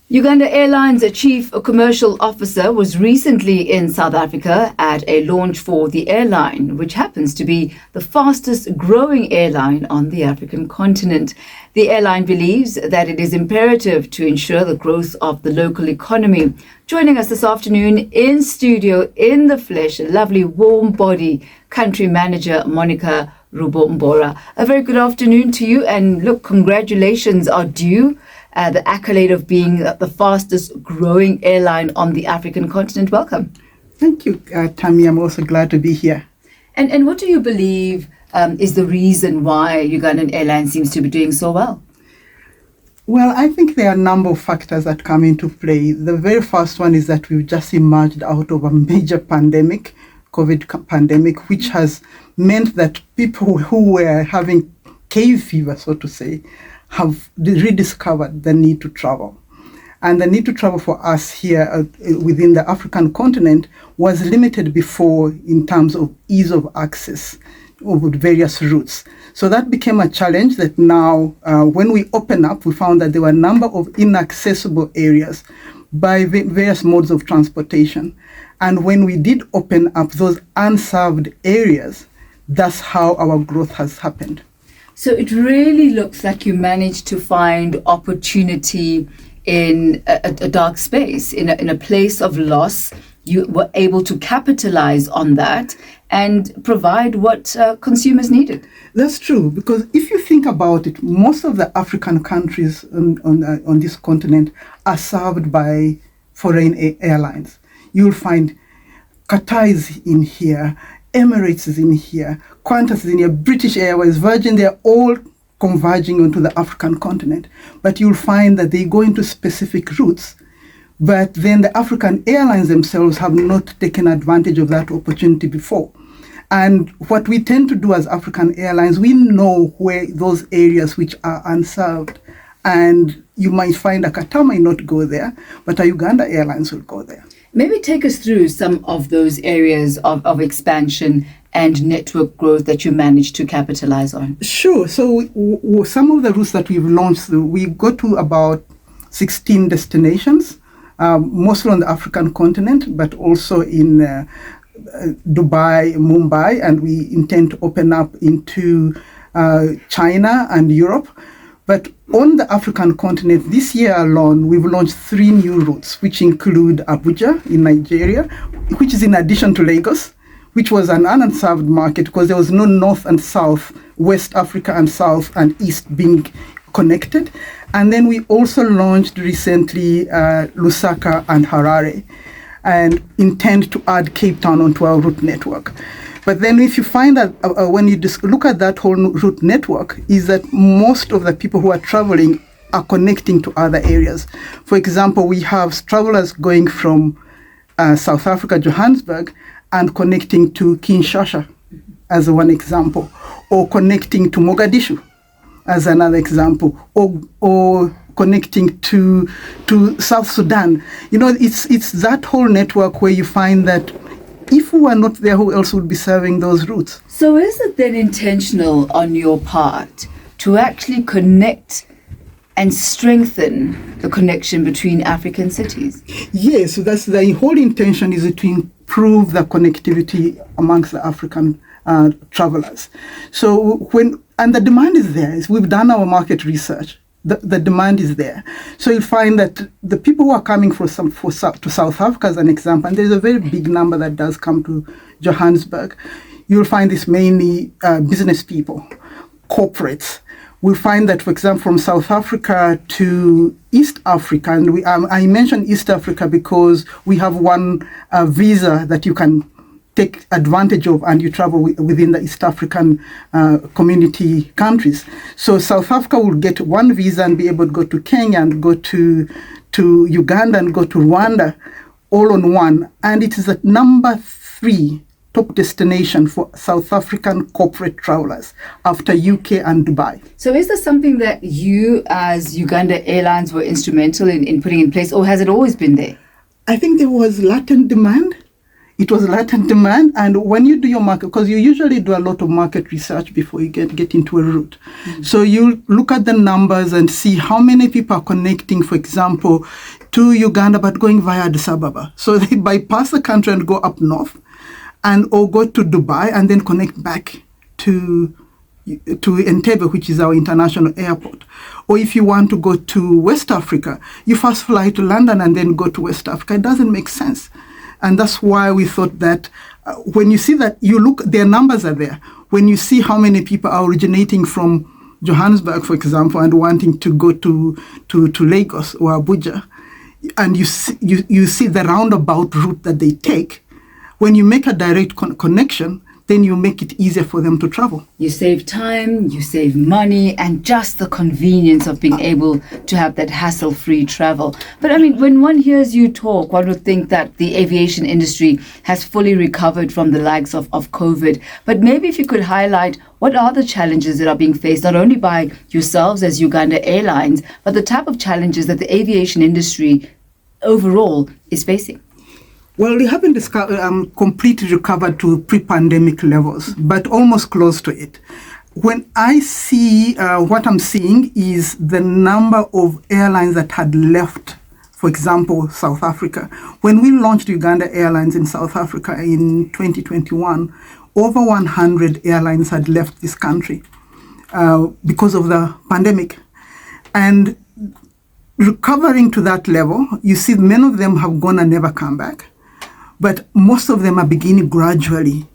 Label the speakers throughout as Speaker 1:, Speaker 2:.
Speaker 1: Uganda Airlines Chief Commercial Officer was recently in South Africa at a launch for the airline, which happens to be the fastest growing airline on the African continent. The airline believes that it is imperative to ensure the growth of the local economy. Joining us this afternoon in studio, in the flesh, a lovely warm body, Country Manager Monica Rubombora. A very good afternoon to you, and look, congratulations are due. The accolade of being the fastest growing airline on the African continent. Welcome.
Speaker 2: Thank you, Thami. I'm also glad to be here.
Speaker 1: And what do you believe is the reason why Ugandan Airlines seems to be doing so well?
Speaker 2: Well, I think there are a number of factors that come into play. The very first one is that we've just emerged out of a major pandemic, COVID pandemic, which has meant that people who were having cave fever, so to say, have rediscovered the need to travel. And the need to travel for us here within the African continent was limited before in terms of ease of access over various routes. So that became a challenge that now, when we open up, we found that there were a number of inaccessible areas by various modes of transportation. And when we did open up those unserved areas, that's how our growth has happened.
Speaker 1: So it really looks like you managed to find opportunity in a dark space, in a place of loss. You were able to capitalize on that and provide what consumers needed.
Speaker 2: That's true, because if you think about it, most of the African countries on this continent are served by foreign airlines. You'll find Qatar is in here, Emirates is in here, Qantas is in here, British Airways, Virgin, they're all converging onto the African continent. But you'll find that they go into specific routes, but then the African airlines themselves have not taken advantage of that opportunity before. And what we tend to do as African airlines, we know where those areas which are unserved. And you might find a Qatar might not go there, but a Uganda Airlines will go there.
Speaker 1: Maybe take us through some of those areas of expansion and network growth that you managed to capitalize on.
Speaker 2: Sure. So some of the routes that we've launched, we go to about 16 destinations, mostly on the African continent, but also in Dubai, Mumbai, and we intend to open up into China and Europe. But on the African continent, this year alone, we've launched 3 new routes, which include Abuja in Nigeria, which is in addition to Lagos, which was an unserved market because there was no North and South, West Africa and South and East being connected. And then we also launched recently Lusaka and Harare, and intend to add Cape Town onto our route network. But then if you find that when you look at that whole route network, is that most of the people who are traveling are connecting to other areas. For example, we have travelers going from South Africa, Johannesburg, and connecting to Kinshasa as one example, or connecting to Mogadishu as another example, or connecting to South Sudan. You know, it's that whole network where you find that if we were not there, who else would be serving those routes?
Speaker 1: So is it then intentional on your part to actually connect and strengthen the connection between African cities?
Speaker 2: Yes, so that's the whole intention, is to improve the connectivity amongst the African travelers. So and the demand is there. We've done our market research. The demand is there. So you'll find that the people who are coming to South Africa, as an example, and there's a very big number that does come to Johannesburg, you'll find this mainly business people, corporates. We'll find that, for example, from South Africa to East Africa, and I mentioned East Africa because we have one visa that you can take advantage of, and you travel within the East African community countries. So South Africa will get one visa and be able to go to Kenya and go to Uganda and go to Rwanda all on one. And it is the number 3 top destination for South African corporate travelers after UK and Dubai.
Speaker 1: So is this something that you as Uganda Airlines were instrumental in putting in place, or has it always been there?
Speaker 2: I think there was latent demand. It was latent demand. And when you do your market, because you usually do a lot of market research before you get into a route. So you look at the numbers and see how many people are connecting, for example, to Uganda, but going via Addis Ababa. So they bypass the country and go up north, or go to Dubai and then connect back to Entebbe, which is our international airport. Or if you want to go to West Africa, you first fly to London and then go to West Africa. It doesn't make sense. And that's why we thought that when you see that, you look, their numbers are there. When you see how many people are originating from Johannesburg, for example, and wanting to go to Lagos or Abuja, and you see the roundabout route that they take, when you make a direct connection, then you make it easier for them to travel.
Speaker 1: You save time, you save money, and just the convenience of being able to have that hassle-free travel. But I mean, when one hears you talk, one would think that the aviation industry has fully recovered from the likes of COVID. But maybe if you could highlight what are the challenges that are being faced, not only by yourselves as Uganda Airlines, but the type of challenges that the aviation industry overall is facing.
Speaker 2: Well, we haven't completely recovered to pre-pandemic levels, but almost close to it. When I see, what I'm seeing is the number of airlines that had left, for example, South Africa. When we launched Uganda Airlines in South Africa in 2021, over 100 airlines had left this country because of the pandemic. And recovering to that level, you see many of them have gone and never come back. But most of them are beginning gradually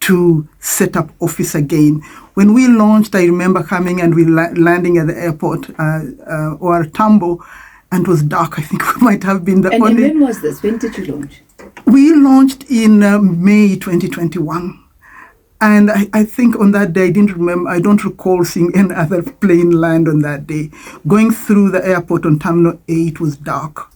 Speaker 2: to set up office again. When we launched, I remember coming and we landing at the airport or Tambo, and it was dark. I think we might have been the only.
Speaker 1: And when was this? When did you launch?
Speaker 2: We launched in May 2021. And I think on that day, I don't recall seeing any other plane land on that day. Going through the airport on Terminal 8 was dark.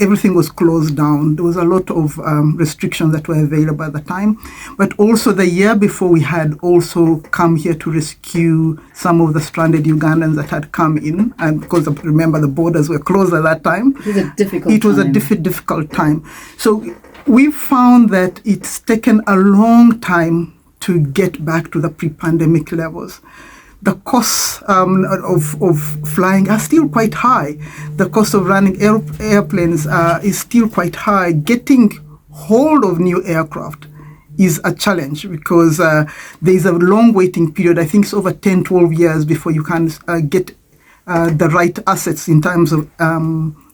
Speaker 2: Everything was closed down. There was a lot of restrictions that were available at the time. But also the year before, we had also come here to rescue some of the stranded Ugandans that had come in. And because remember, the borders were closed at that time.
Speaker 1: It was a difficult time.
Speaker 2: A difficult time. So we found that it's taken a long time to get back to the pre-pandemic levels. The costs of flying are still quite high. The cost of running airplanes is still quite high. Getting hold of new aircraft is a challenge because there's a long waiting period. I think it's over 10, 12 years before you can get the right assets in terms of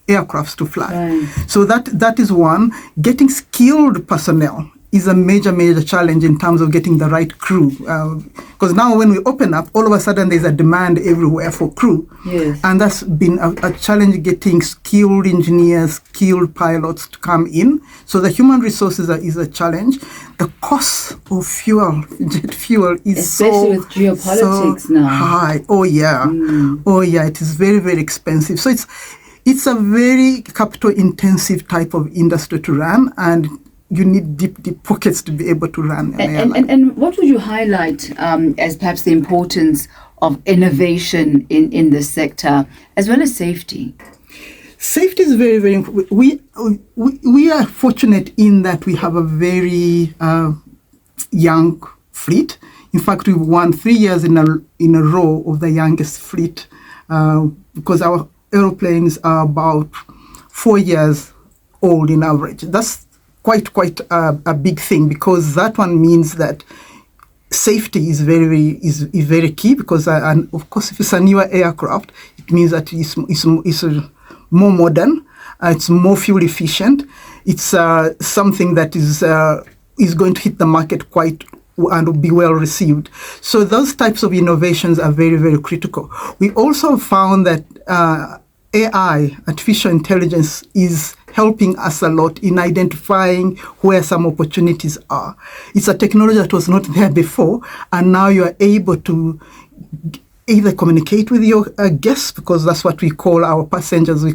Speaker 2: aircrafts to fly.
Speaker 1: Right.
Speaker 2: So that is one. Getting skilled personnel is a major challenge in terms of getting the right crew. Because now when we open up, all of a sudden there's a demand everywhere for crew.
Speaker 1: Yes.
Speaker 2: And that's been a challenge, getting skilled engineers, skilled pilots to come in. So the human resources is a challenge. The cost of fuel, jet fuel, is
Speaker 1: especially with geopolitics
Speaker 2: so
Speaker 1: now
Speaker 2: high. Oh yeah. Oh yeah, it is very expensive. So it's a very capital intensive type of industry to run, and you need deep pockets to be able to run an airline.
Speaker 1: And what would you highlight as perhaps the importance of innovation in this sector, as well as safety?
Speaker 2: Safety is very important. We are fortunate in that we have a very young fleet. In fact, we've won 3 years in a row of the youngest fleet because our aeroplanes are about 4 years old in average. That's quite a big thing, because that one means that safety is very key, because and of course if it's a newer aircraft, it means that it's more modern, it's more fuel efficient, it's something that is going to hit the market quite and be well received. So those types of innovations are very critical. We also found that AI, artificial intelligence, is helping us a lot in identifying where some opportunities are. It's a technology that was not there before, and now you are able to either communicate with your guests, because that's what we call our passengers. We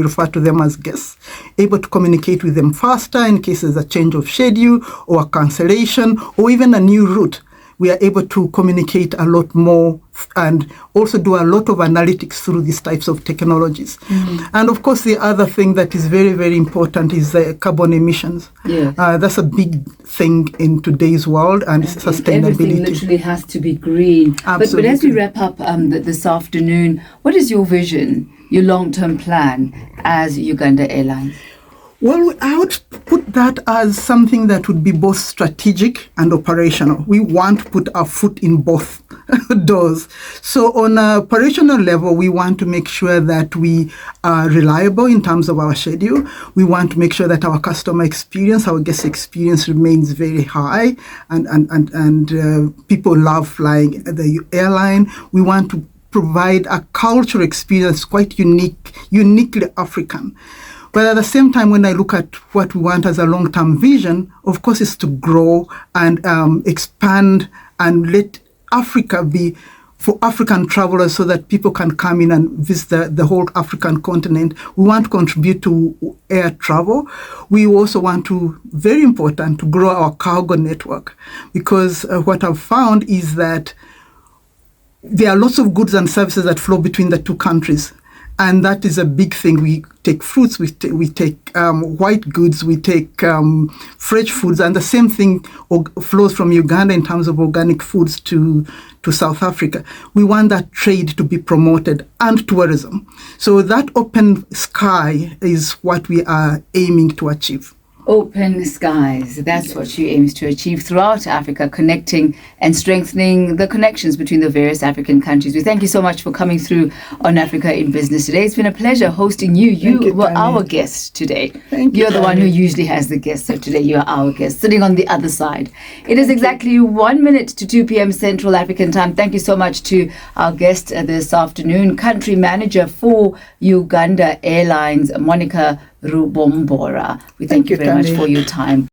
Speaker 2: refer to them as guests, able to communicate with them faster in case there's a change of schedule or a cancellation or even a new route. we are able to communicate a lot more and also do a lot of analytics through these types of technologies. And of course, the other thing that is very, very important is carbon emissions.
Speaker 1: Yes.
Speaker 2: That's a big thing in today's world, and sustainability.
Speaker 1: Everything literally has to be green.
Speaker 2: Absolutely.
Speaker 1: But as we wrap up this afternoon, what is your vision, your long-term plan as Uganda Airlines?
Speaker 2: Well, I would put that as something that would be both strategic and operational. We want to put our foot in both doors. So on an operational level, we want to make sure that we are reliable in terms of our schedule. We want to make sure that our customer experience, our guest experience remains very high, and people love flying the airline. We want to provide a cultural experience quite uniquely African. But at the same time, when I look at what we want as a long-term vision, of course, is to grow and expand and let Africa be for African travelers so that people can come in and visit the whole African continent. We want to contribute to air travel. We also want to, very important, to grow our cargo network, because what I've found is that there are lots of goods and services that flow between the two countries. And that is a big thing. We take fruits, we take white goods, we take fresh foods, and the same thing flows from Uganda in terms of organic foods to South Africa. We want that trade to be promoted, and tourism. So that open sky is what we are aiming to achieve.
Speaker 1: Open skies. That's what she aims to achieve throughout Africa, connecting and strengthening the connections between the various African countries. We thank you so much for coming through on Africa in Business today. It's been a pleasure hosting you. You were our guest today. You're the one who usually has the guest, so today you're our guest, sitting on the other side. It is exactly 1 minute to 2 p.m. Central African time. Thank you so much to our guest this afternoon, Country Manager for Uganda Airlines, Monica Rubombora. We thank you very much for your time.